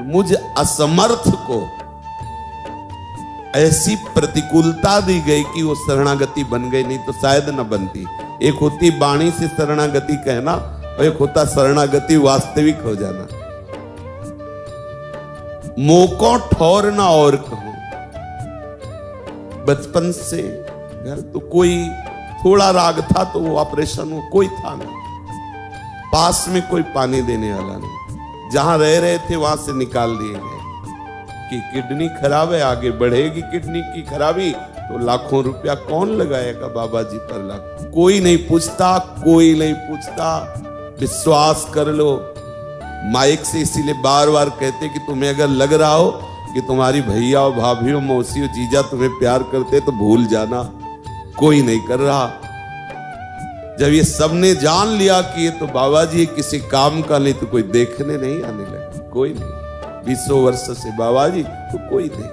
मुझ असमर्थ को ऐसी प्रतिकूलता दी गई कि वो शरणागति बन गई, नहीं तो शायद न बनती। एक होती वाणी से शरणागति कहना और एक होता शरणागति वास्तविक हो जाना। मोको ठौर ना और कहूं, बचपन से घर तो कोई थोड़ा राग था तो वो ऑपरेशन हो, कोई था नहीं, पास में कोई पानी देने वाला नहीं, जहां रह रहे थे वहां से निकाल दिए गए कि किडनी खराब है, आगे बढ़ेगी किडनी की खराबी तो लाखों रुपया कौन लगाएगा बाबा जी पर लाख। कोई नहीं पूछता, कोई नहीं पूछता, विश्वास कर लो। माइक से इसीलिए बार बार कहते कि तुम्हें अगर लग रहा हो कि तुम्हारी भैया और भाभी और मौसी और जीजा तुम्हें प्यार करते तो भूल जाना, कोई नहीं कर रहा। जब ये सबने जान लिया कि ये तो बाबा जी किसी काम का नहीं, तो कोई देखने नहीं आने लगे, कोई नहीं। 20 वर्ष से बाबा जी तो कोई नहीं,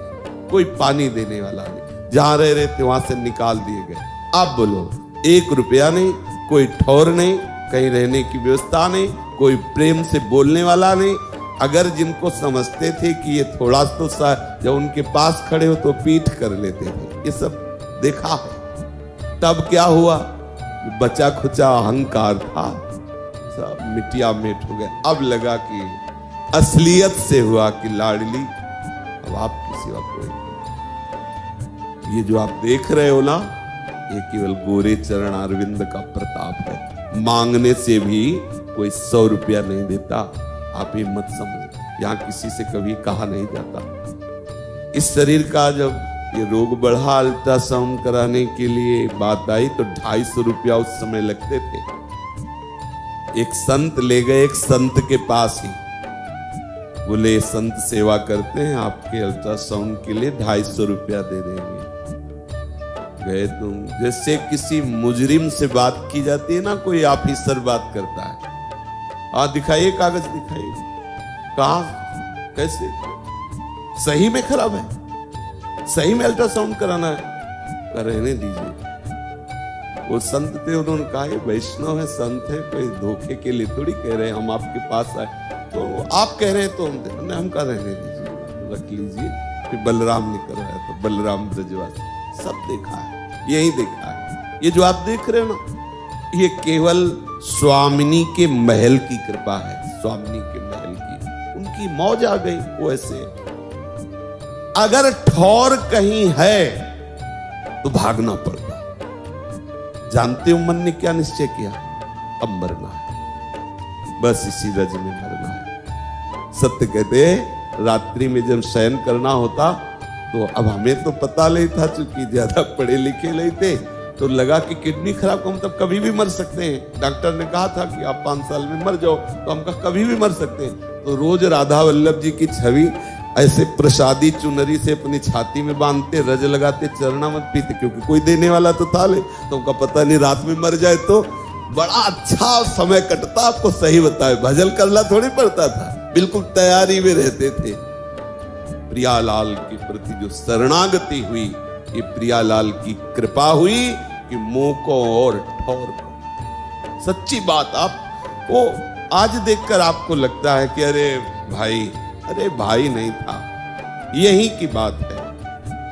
कोई पानी देने वाला नहीं, जहां रह रहे थे वहां से निकाल दिए गए। अब बोलो, 1 रुपया नहीं, कोई ठौर नहीं, कहीं रहने की व्यवस्था नहीं, कोई प्रेम से बोलने वाला नहीं। अगर जिनको समझते थे कि ये थोड़ा तो जब उनके पास खड़े हो तो पीठ कर लेते थे, ये सब देखा है। तब क्या हुआ, बचा खुचा अहंकार था, सब मिटिया मेट हो गए। अब लगा कि असलियत से हुआ कि लाडली अब आपकी सिवा कोई नहीं। ये जो आप देख रहे हो ना, ये केवल गोरे चरण अरविंद का प्रताप है। मांगने से भी कोई 100 रुपया नहीं देता, आप ये मत समझ। यहां किसी से कभी कहा नहीं जाता। इस शरीर का जब ये रोग बढ़ा, अल्ट्रासाउंड कराने के लिए बात आई तो 250 रुपया उस समय लगते थे। एक संत ले गए एक संत के पास ही, बोले संत सेवा करते हैं, आपके अल्ट्रासाउंड के लिए 250 रुपया दे देंगे। गए तुम, जैसे किसी मुजरिम से बात की जाती है ना, कोई ऑफिसर बात करता है, दिखाइए कागज दिखाइए, कहा कैसे, सही में खराब है, सही में अल्ट्रासाउंड कराना है, रहने दीजिए। वो संत थे, उन्होंने कहा ये वैष्णव है, संत है, कोई धोखे के लिए थोड़ी कह रहे हैं हम आपके पास आए, तो आप कह रहे हैं तो हम कहा रहने दीजिए, रख लीजिए। फिर बलराम ने करवाया तो बलराम ब्रजवासी, सब देखा है, यही देखा है। ये जो आप देख रहे हो ना, ये केवल स्वामिनी के महल की कृपा है, स्वामिनी के महल की, उनकी मौज आ गई। वो ऐसे अगर ठौर कहीं है तो भागना पड़ता। जानते हो मन ने क्या निश्चय किया, अब मरना है, बस इसी रज में मरना है। सत्य कहते रात्रि में जब शयन करना होता तो अब हमें तो पता नहीं था, चूंकि ज्यादा पढ़े लिखे नहीं थे, तो लगा कि किडनी खराब को हम तब कभी भी मर सकते हैं। डॉक्टर ने कहा था कि आप 5 साल में मर जाओ, तो हम कहा कभी भी मर सकते हैं। तो रोज राधा वल्लभ जी की छवि ऐसे प्रसादी चुनरी से अपनी छाती में बांधते, रज लगाते, चरना मत पीते, क्योंकि कोई देने वाला तो था ले, तो उनका पता नहीं रात में मर जाए तो बड़ा अच्छा समय कटता। आपको सही बताए, भजन करना थोड़ी पड़ता था, बिल्कुल तैयारी में रहते थे। प्रियालाल के प्रति जो शरणागति हुई, ये प्रियालाल की कृपा हुई कि मोको और ठौर को। सच्ची बात, आप वो आज देखकर आपको लगता है कि अरे भाई नहीं था, यही की बात है।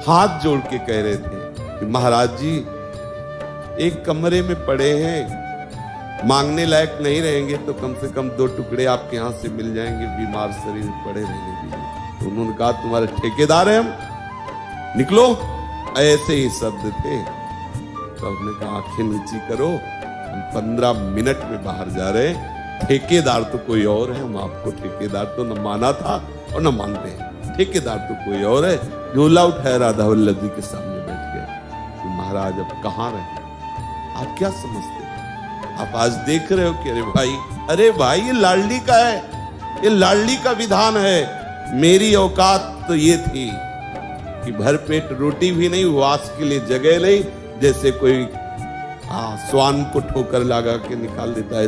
हाथ जोड़ के कह रहे थे कि महाराज जी एक कमरे में पड़े हैं, मांगने लायक नहीं रहेंगे तो कम से कम 2 टुकड़े आपके यहाँ से मिल जाएंगे, बीमार शरीर पड़े रहने दीजिए। तो उन्होंने कहा तुम्हारे ठेकेदार हैं हम, निकलो, ऐसे ही शब्द थे। तो हमने कहा आंखें नीची करो, हम 15 मिनट में बाहर जा रहे हैं, ठेकेदार तो कोई और है, हम आपको ठेकेदार तो न माना था और न मानते हैं, ठेकेदार तो कोई और है। झोला उठाया, राधा वल्लभ जी के सामने बैठ गए कि महाराज अब कहाँ रहे, आप क्या समझते हैं? आप आज देख रहे हो कि अरे भाई ये लाडली का है, ये लाडली का विधान है। मेरी औकात तो ये थी कि भर पेट रोटी भी नहीं, वास के लिए जगह नहीं, जैसे कोई स्वान को ठोकर लगा के निकाल देता है,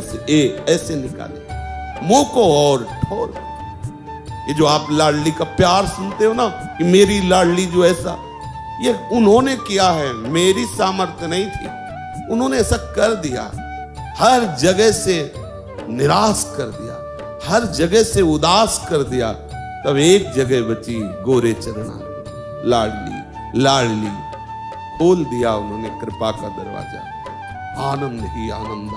ऐसे निकाले मुंह को और ठोर। ये जो आप लाडली का प्यार सुनते हो ना कि मेरी लाडली जो ऐसा, ये उन्होंने किया है, मेरी सामर्थ्य नहीं थी, उन्होंने ऐसा कर दिया। हर जगह से निराश कर दिया, हर जगह से उदास कर दिया, तब एक जगह बची गोरे चरणा, लाडली लाडली। खोल दिया उन्होंने कृपा का दरवाजा। आनंद ही आनंद,